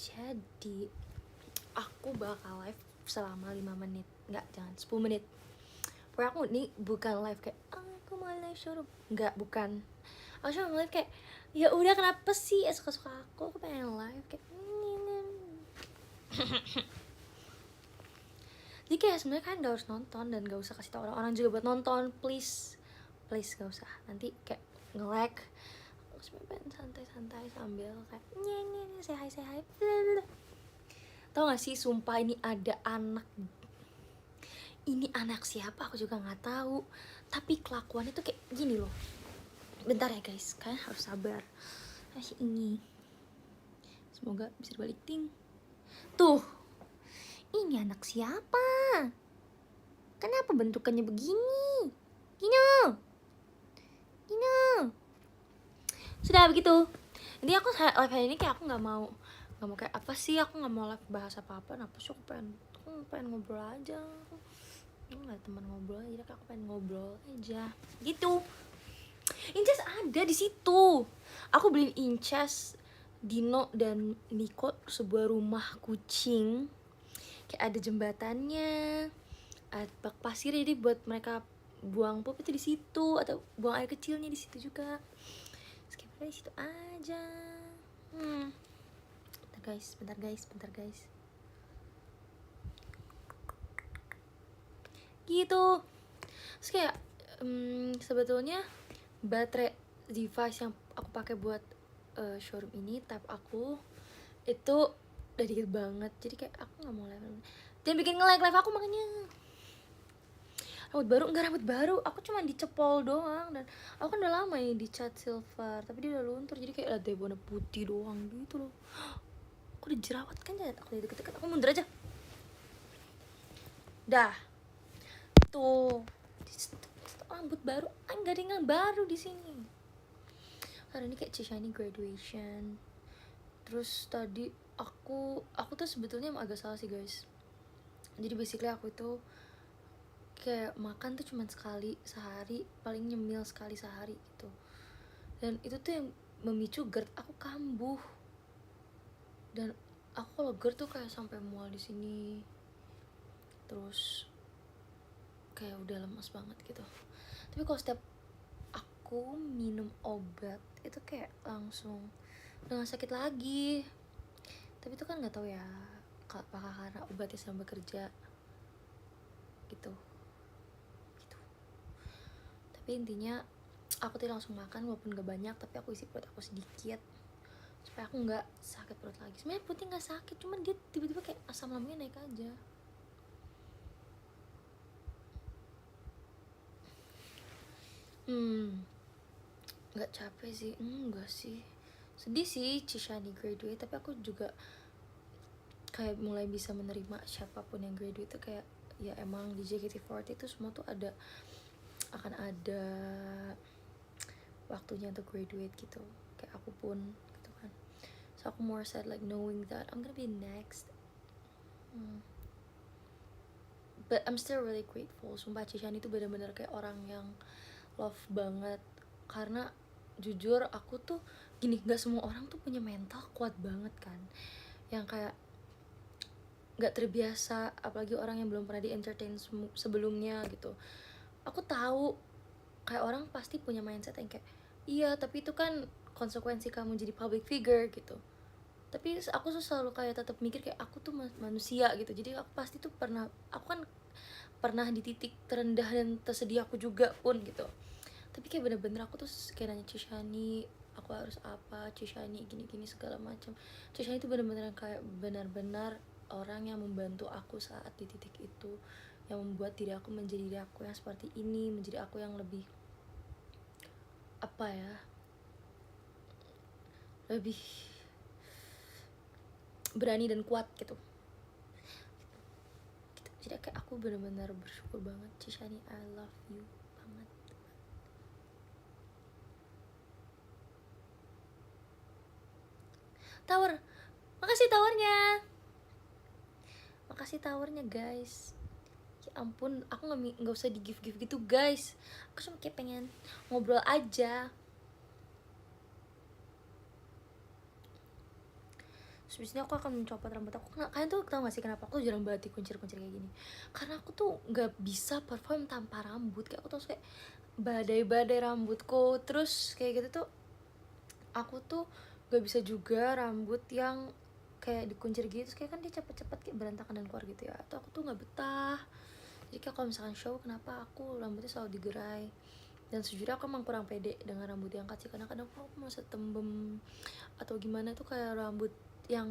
Jadi aku bakal live selama 5 menit. Enggak, jangan 10 menit. Pokoknya aku ini bukan live kayak aku mau live showroom. Enggak, bukan. Aku cuma live kayak ya udah kenapa sih suka-suka aku pengen live kayak jadi kayak sebenarnya kan gak harus nonton dan gak usah kasih tau orang-orang juga buat nonton, please gak usah, nanti kayak nge-lag. Aku cuma pengen santai-santai sambil kayak say hi tau gak sih, sumpah ini ada anak, ini anak siapa aku juga nggak tahu, tapi kelakuannya tuh kayak gini loh. Bentar ya guys, kalian harus sabar. Ini semoga bisa dibalik ting. Tuh, ini anak siapa? Kenapa bentukannya begini? Gino. Sudah begitu. Jadi aku live hari ini kayak aku nggak mau kayak apa sih, aku nggak mau live bahas apa-apa. Kenapa sih, aku pengen ngobrol aja. Aku nggak ada teman ngobrol aja, jadi aku pengen ngobrol aja. Gitu. Inces ada di situ. Aku beli Inces, Dino dan Niko sebuah rumah kucing. Kayak ada jembatannya, ada bak pasir, jadi buat mereka buang pup itu di situ, atau buang air kecilnya di situ juga. Skipper di situ aja. Bentar guys. Gitu. Terus kayak sebetulnya baterai device yang aku pakai buat showroom ini, tab aku itu udah dikit banget, jadi kayak aku nggak mau live dan bikin nge-lag live aku. Makanya rambut baru aku cuma dicepol doang, dan aku kan udah lama ya di cat silver tapi dia udah luntur, jadi kayak latte warna putih doang gitu loh. Aku udah jerawat kan, jangan aku deket-deket, aku mundur aja. Dah tuh rambut baru, nggak ada yang baru di sini. Hari ini kayak Cishani graduation. Terus tadi aku tuh sebetulnya emang agak salah sih guys. Jadi basically aku itu kayak makan tuh cuma sekali sehari, paling nyemil sekali sehari gitu. Dan itu tuh yang memicu GERD aku kambuh. Dan aku kalau GERD tuh kayak sampai mual di sini. Terus kayak udah lemas banget gitu. Tapi kalau setiap aku minum obat itu kayak langsung udah gak sakit lagi. Tapi itu kan nggak tahu ya, apakah karena obatnya sedang bekerja gitu. Tapi intinya aku tuh langsung makan walaupun gak banyak, tapi aku isi perut aku sedikit supaya aku nggak sakit perut lagi. Sebenarnya perutnya nggak sakit, cuman dia tiba-tiba kayak asam lambungnya naik aja. Nggak capek sih, enggak sih, sedih sih Cishani graduate, tapi aku juga kayak mulai bisa menerima siapapun yang graduate itu. Kayak ya emang di JKT48 itu semua tuh akan ada waktunya untuk graduate gitu. Kayak aku pun gitu kan. So aku more sad like knowing that I'm gonna be next. But I'm still really grateful. Sumpah Cishani itu benar-benar kayak orang yang love banget. Karena jujur aku tuh gini, gak semua orang tuh punya mental kuat banget kan, yang kayak gak terbiasa, apalagi orang yang belum pernah di entertain sebelumnya gitu. Aku tahu kayak orang pasti punya mindset yang kayak iya tapi itu kan konsekuensi kamu jadi public figure gitu. Tapi aku tuh selalu kayak tetap mikir kayak aku tuh manusia gitu. Jadi aku pasti tuh aku kan pernah di titik terendah dan tersedih aku juga pun gitu. Tapi kayak bener-bener aku tuh kayak nanya Cishani, aku harus apa, Cishani gini-gini segala macam. Cishani itu bener-bener kayak benar-benar orang yang membantu aku saat di titik itu, yang membuat diri aku menjadi diri aku yang seperti ini, menjadi aku yang lebih apa ya, lebih berani dan kuat gitu. Jadi kayak aku benar-benar bersyukur banget. Cishani, I love you banget. Tower, makasih tawarnya guys. Ya ampun, aku nggak usah di give gitu guys. Aku cuma kayak pengen ngobrol aja. Terus abis ini aku akan mencopot rambut aku. Kalian tuh tau gak sih kenapa aku jarang banget dikuncir-kuncir kayak gini? Karena aku tuh gak bisa perform tanpa rambut. Kayak aku tuh kayak badai-badai rambutku. Terus kayak gitu tuh aku tuh gak bisa juga rambut yang kayak dikuncir gitu. Terus kayak kan dia cepet-cepet kayak berantakan dan keluar gitu ya. Atau aku tuh gak betah. Jadi kayak kalau misalkan show, kenapa aku rambutnya selalu digerai. Dan sejujurnya aku emang kurang pede dengan rambut yang kecil. Karena kadang aku masa tembem atau gimana tuh kayak rambut yang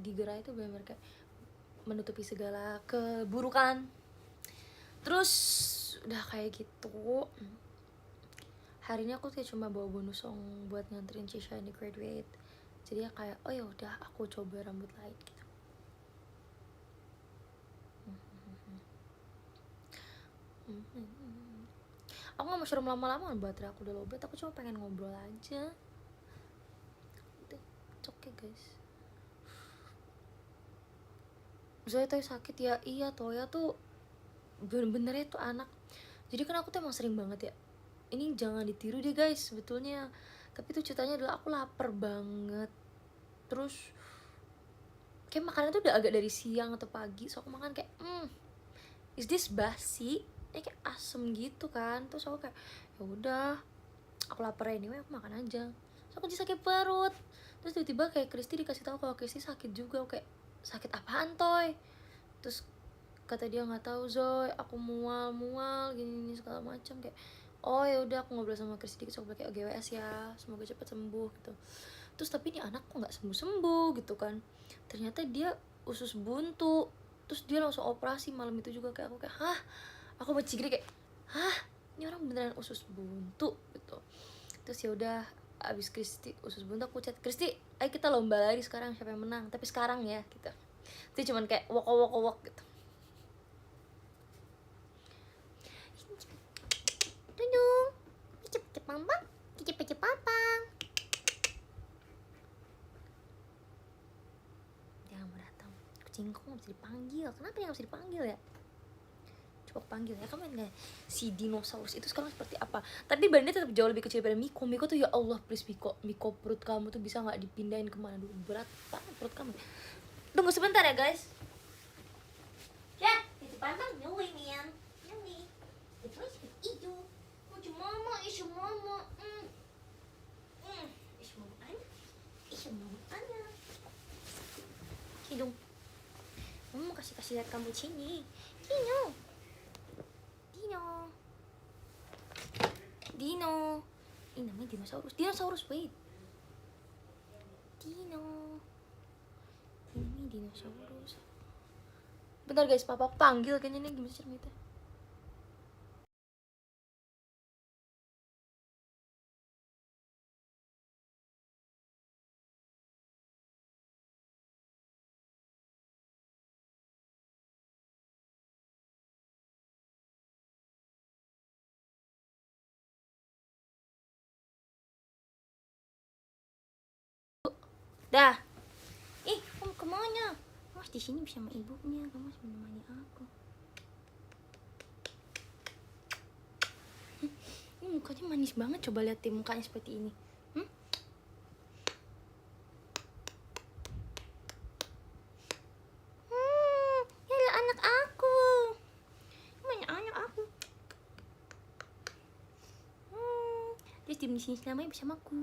digerai itu benar-benar kayak menutupi segala keburukan. Terus udah kayak gitu, hari ini aku kayak cuma bawa bonus song buat nganterin Cisha ini graduate. Jadi ya kayak oh ya udah aku coba rambut light gitu. Aku gak mau suruh lama-lama, baterai aku udah lowbat. Aku cuma pengen ngobrol aja. It's okay guys. Zoe tuh sakit ya. Iya Toya tuh bener-bener itu anak. Jadi kan aku tuh emang sering banget ya, ini jangan ditiru deh guys sebetulnya, tapi tuh ceritanya adalah aku lapar banget. Terus kayak makannya tuh udah agak dari siang atau pagi, so aku makan kayak is this basi, kayak asem gitu kan. Terus aku kayak ya udah aku lapar anyway, aku makan aja. So aku jadi sakit perut. Terus tiba-tiba kayak Kristi dikasih tahu kalau Kristi sakit juga. Aku kayak sakit apaan Toy? Terus kata dia nggak tahu Zoe, aku mual gini segala macam. Kayak oh ya udah aku ngobrol sama Kristi dikit, aku kayak OGWS ya, semoga cepat sembuh gitu. Terus tapi ini anak kok nggak sembuh gitu kan. Ternyata dia usus buntu. Terus dia langsung operasi malam itu juga. Kayak aku kayak hah, aku baca gini kayak hah, ini orang beneran usus buntu gitu. Terus ya udah abis Kristi usus buntu, aku chat Kristi, ayo kita lomba lari sekarang, siapa yang menang, tapi sekarang ya gitu. Itu cuman kayak wok gitu. Tunjung, cepet pampang, cepet pampang. Jangan mau datang. Kucingku nggak bisa dipanggil. Kenapa dia nggak bisa dipanggil ya? Coba panggil ya, kamu nggak si dinosaurus itu sekarang seperti apa? Tapi badannya tetap jauh lebih kecil daripada Miko. Miko tuh ya Allah please Miko perut kamu tuh bisa nggak dipindahin kemana dulu? Berat banget perut kamu. Tunggu sebentar ya guys. Ya, itu pantang nyui Mian. Nyui. Itu itu. Isu mama. Isu mama Anya. Hidung. Mama mau kasih lihat kamu sini. Dino. Ini namanya dinosaurus. Wait. Dino. Ini dinosaurus. Bentar guys, papa panggil kayaknya nih, gimana ceritanya? Dah. Kamu kemana? Mas di sini bisa sama ibunya, kamu harus menemani aku. Ini mukanya manis banget, coba lihat deh mukanya seperti ini. Ya anak aku. Mana anak aku? Dia di sini selamanya bersama aku.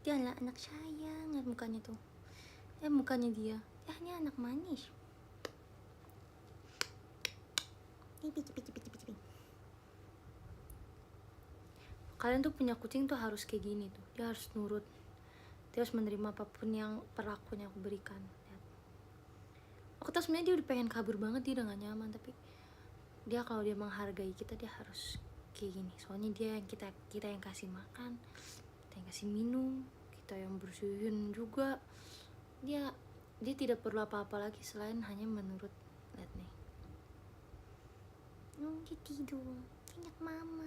Dia adalah anak sayang, lihat mukanya tuh. Mukanya dia. Ini anak manis. Kalian tuh punya kucing tuh harus kayak gini tuh. Dia harus nurut. Dia harus menerima apapun yang perlakuan yang aku berikan. Lihat. Aku tahu sebenarnya dia udah pengen kabur banget, dia udah gak nyaman, tapi dia kalau dia menghargai kita, dia harus kayak gini. Soalnya dia yang kita yang kasih makan, kita yang kasih minum, kita yang bersihin juga. Dia tidak perlu apa-apa lagi selain hanya menurut. Lihat nih. Dia tidur. Ingat mama.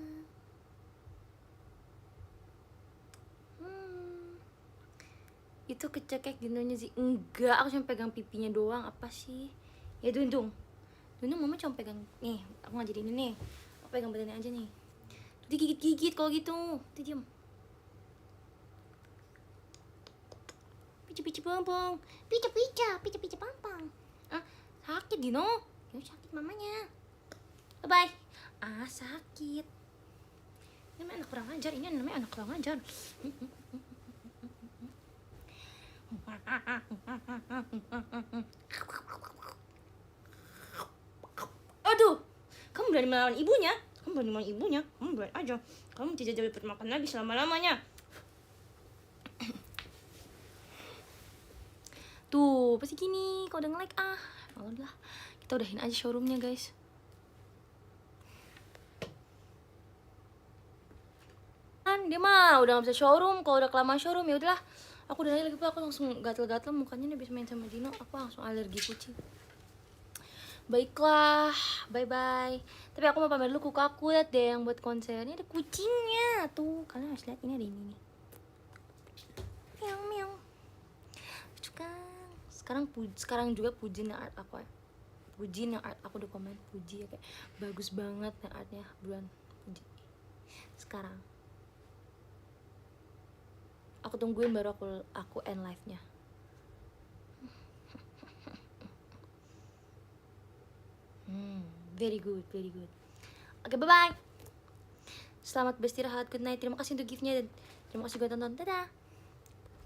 Itu kecekek dinonya sih. Enggak, aku cuma pegang pipinya doang. Apa sih? Ya Dundung mama cuma pegang. Nih, aku nggak jadi ini nih. Aku pegang badannya aja nih. Digigit-gigit kalau gitu. Tuh diam. pici pompong, pica pompong. Ah, sakit Dino. Ya sakit mamanya. Bye. Sakit. Ini namanya anak kurang ajar, ini namanya anak kurang ajar. Aduh, kamu berani melawan ibunya? Kamu berani aja. Kamu tidak dapat makan lagi selama-lamanya. Tuh, pasti gini, kau udah nge-like udah, kita udahin aja showroomnya guys. Kan dia mah udah gak bisa showroom, kalau udah kelamaan showroom ya udahlah. Aku udah lagi aku langsung gatel-gatel mukanya nih habis main sama Dino, aku langsung alergi kucing. Baiklah, bye-bye. Tapi aku mau pamer dulu kuku aku, lihat deh yang buat konser. Ini ada kucingnya. Tuh, kalian harus lihat ini ada ini nih. Miau miau. Lucu kan? Sekarang juga pujiin art aku ya. Pujiin yang art aku udah komen, puji ya kayak bagus banget yang artnya, buruan puji. Sekarang. Aku tungguin baru aku end live-nya. Very good. Oke, bye-bye. Selamat beristirahat, good night. Terima kasih untuk gift-nya dan terima kasih udah tonton. Dadah.